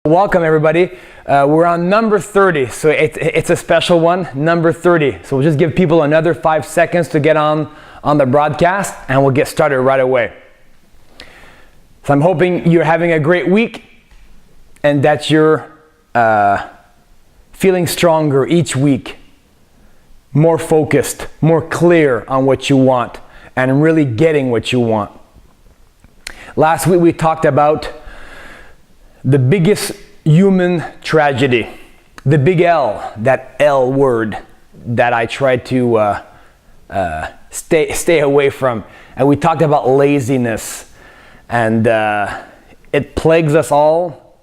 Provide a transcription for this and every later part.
Welcome everybody. We're on number 30, so it's a special one, number 30. So we'll just give people another 5 seconds to get on the broadcast and we'll get started right away. So I'm hoping you're having a great week and that you're feeling stronger each week, more focused, more clear on what you want and really getting what you want. Last week we talked about the biggest human tragedy, the big L, that L word that I try to stay away from. And we talked about laziness, and it plagues us all.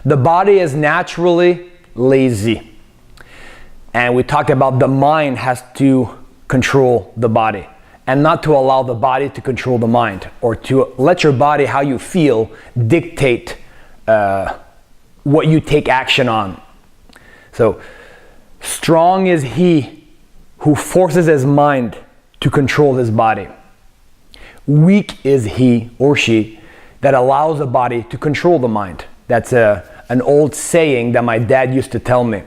The body is naturally lazy. And we talked about the mind has to control the body, and not to allow the body to control the mind, or to let your body, how you feel, dictate what you take action on. So, strong is he who forces his mind to control his body. Weak is he or she that allows the body to control the mind. That's an old saying that my dad used to tell me.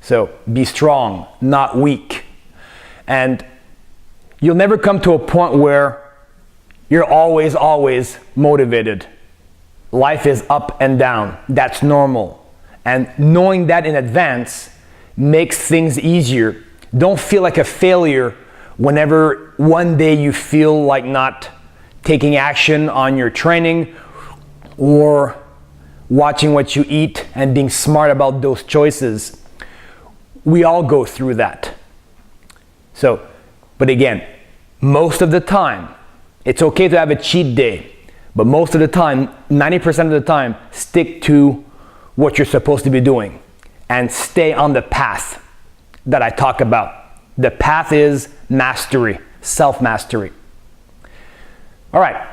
So, be strong, not weak. And you'll never come to a point where you're always motivated. Life is up and down. That's normal. And knowing that in advance makes things easier. Don't feel like a failure whenever one day you feel like not taking action on your training or watching what you eat and being smart about those choices. We all go through that. So, but again, most of the time, it's okay to have a cheat day, but most of the time, 90% of the time, stick to what you're supposed to be doing and stay on the path that I talk about. The path is mastery, self-mastery. All right,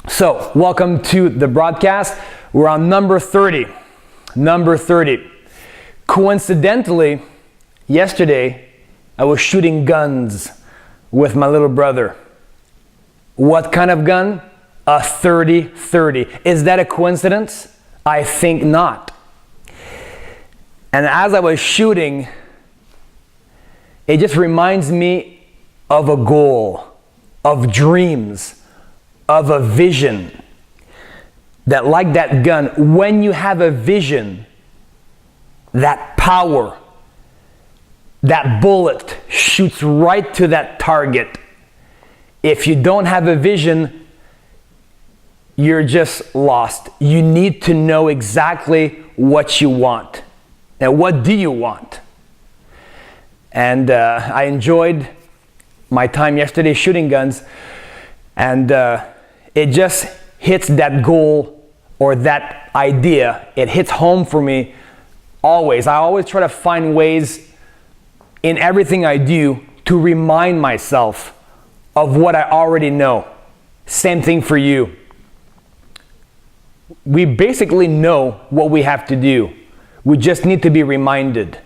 so welcome to the broadcast. We're on number 30. Number 30. Coincidentally, yesterday, I was shooting guns with my little brother. What kind of gun? A 30-30. Is that a coincidence? I think not. And as I was shooting, it just reminds me of a goal, of dreams, of a vision. That like that gun, when you have a vision, that power, that bullet shoots right to that target. If you don't have a vision, you're just lost. You need to know exactly what you want. Now, what do you want? And I enjoyed my time yesterday shooting guns, and it just hits that goal or that idea. It hits home for me always. I always try to find ways in everything I do to remind myself of what I already know. Same thing for you. We basically know what we have to do. We just need to be reminded.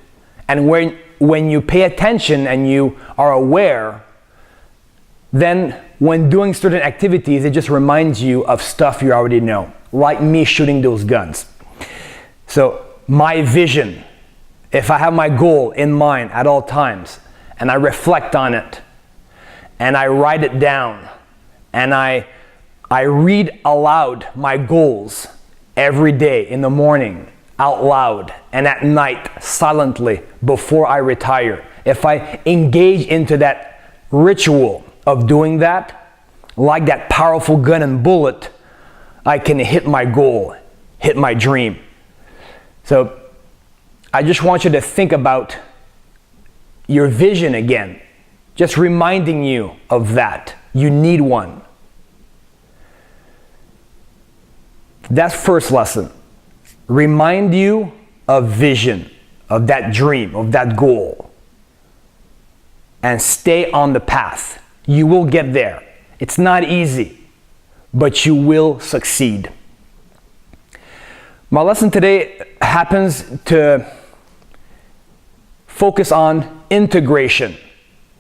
And when you pay attention and you are aware, then when doing certain activities, it just reminds you of stuff you already know. Like me shooting those guns. So my vision, if I have my goal in mind at all times, and I reflect on it, and I write it down, and I read aloud my goals every day in the morning, out loud, and at night, silently, before I retire. If I engage into that ritual of doing that, like that powerful gun and bullet, I can hit my goal, hit my dream. So I just want you to think about your vision again, just reminding you of that. You need one. That's first lesson. Remind you of vision, of that dream, of that goal. And stay on the path. You will get there. It's not easy, but you will succeed. My lesson today happens to focus on integration.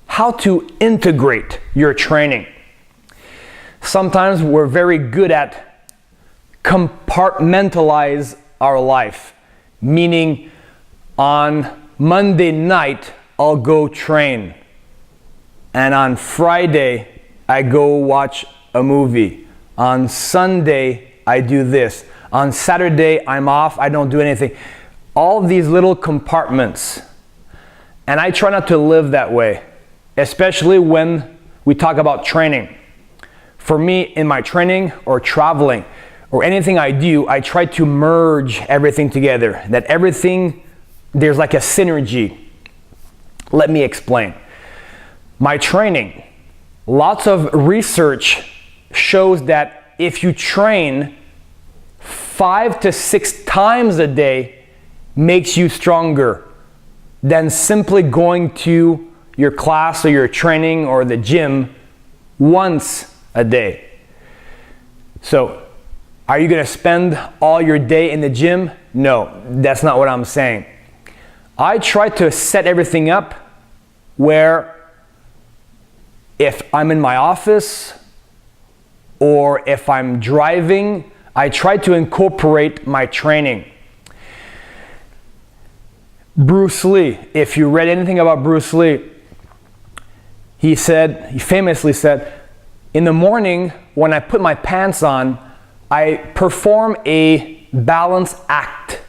How to integrate your training. Sometimes we're very good at compartmentalize our life. Meaning, on Monday night, I'll go train. And on Friday, I go watch a movie. On Sunday, I do this. On Saturday, I'm off, I don't do anything. All these little compartments. And I try not to live that way, especially when we talk about training. For me, in my training or traveling or anything I do, I try to merge everything together. That everything, there's like a synergy. Let me explain. My training, lots of research shows that if you train 5 to 6 times a day, makes you stronger than simply going to your class or your training or the gym once a day. So, are you going to spend all your day in the gym? No, that's not what I'm saying. I try to set everything up where if I'm in my office or if I'm driving, I try to incorporate my training. Bruce Lee, if you read anything about Bruce Lee, he famously said, in the morning when I put my pants on, I perform a balance act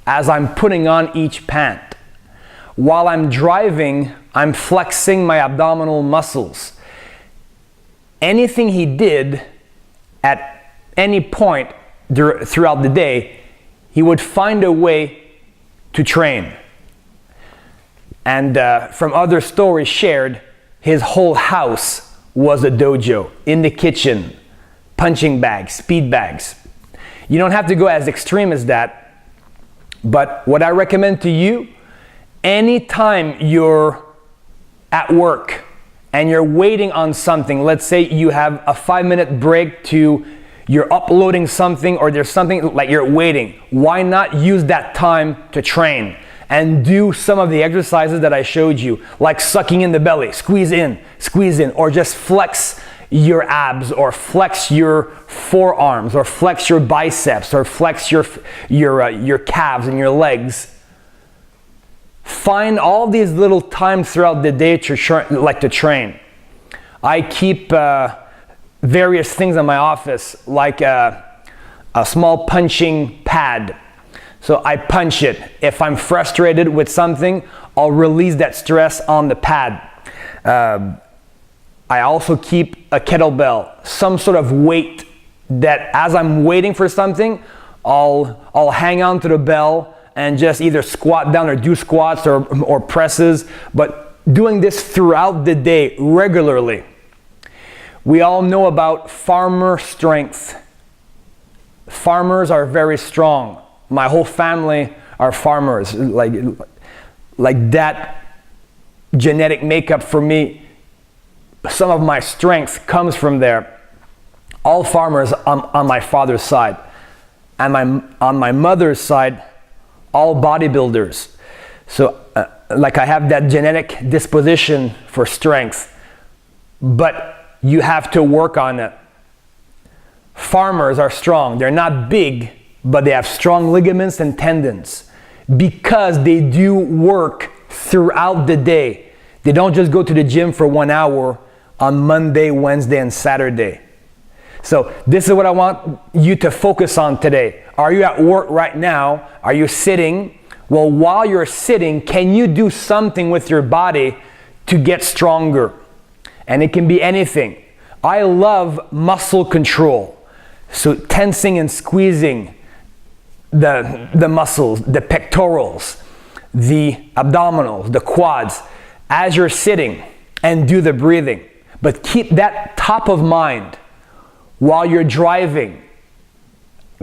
as I'm putting on each pant. While I'm driving, I'm flexing my abdominal muscles. Anything he did at any point throughout the day, he would find a way to train. And from other stories shared, his whole house was a dojo. In the kitchen, punching bags, speed bags. You don't have to go as extreme as that, but what I recommend to you, anytime you're at work and you're waiting on something, let's say you have a 5-minute break you're uploading something or there's something like you're waiting, why not use that time to train and do some of the exercises that I showed you, like sucking in the belly, squeeze in, or just flex your abs or flex your forearms or flex your biceps or flex your calves and your legs. Find all these little times throughout the day to train. I keep various things in my office, like a small punching pad. So I punch it. If I'm frustrated with something, I'll release that stress on the pad. I also keep a kettlebell, some sort of weight that as I'm waiting for something, I'll hang on to the bell and just either squat down or do squats or presses, but doing this throughout the day regularly. We all know about farmer strength. Farmers are very strong. My whole family are farmers. Like that genetic makeup for me, some of my strength comes from there. All farmers on my father's side. And on my mother's side, all bodybuilders. So I have that genetic disposition for strength. But you have to work on it. Farmers are strong. They're not big, but they have strong ligaments and tendons because they do work throughout the day. They don't just go to the gym for 1 hour on Monday, Wednesday, and Saturday. So this is what I want you to focus on today. Are you at work right now? Are you sitting? Well, while you're sitting, can you do something with your body to get stronger? And it can be anything. I love muscle control. So tensing and squeezing the muscles, the pectorals, the abdominals, the quads, as you're sitting, and do the breathing. But keep that top of mind while you're driving.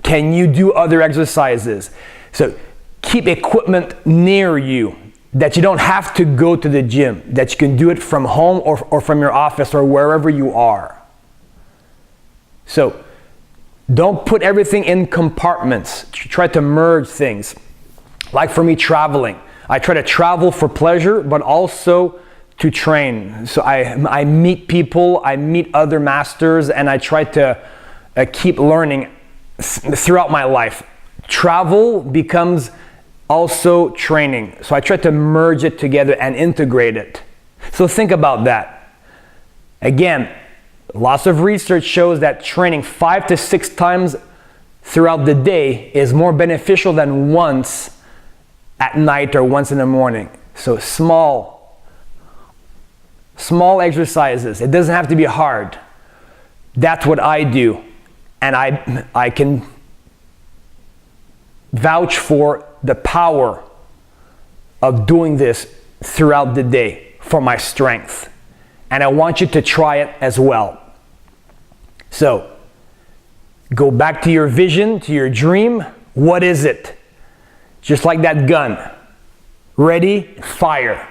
Can you do other exercises? So keep equipment near you that you don't have to go to the gym, that you can do it from home or from your office or wherever you are. So don't put everything in compartments. Try to merge things. Like for me, traveling. I try to travel for pleasure, but also to train. So I meet people, I meet other masters, and I try to keep learning throughout my life. Travel becomes also training. So I try to merge it together and integrate it. So think about that. Again, lots of research shows that training 5 to 6 times throughout the day is more beneficial than once at night or once in the morning. So small exercises. It doesn't have to be hard. That's what I do. And I can vouch for the power of doing this throughout the day for my strength. And I want you to try it as well. So, go back to your vision, to your dream. What is it? Just like that gun. Ready, fire.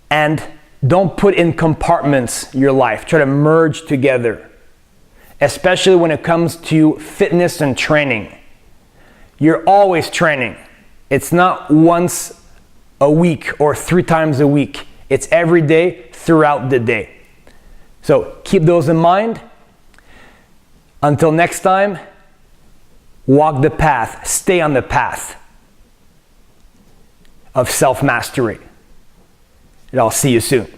And don't put in compartments your life. Try to merge together. Especially when it comes to fitness and training. You're always training. It's not once a week or 3 times a week. It's every day throughout the day. So keep those in mind. Until next time, walk the path. Stay on the path of self-mastery. And I'll see you soon.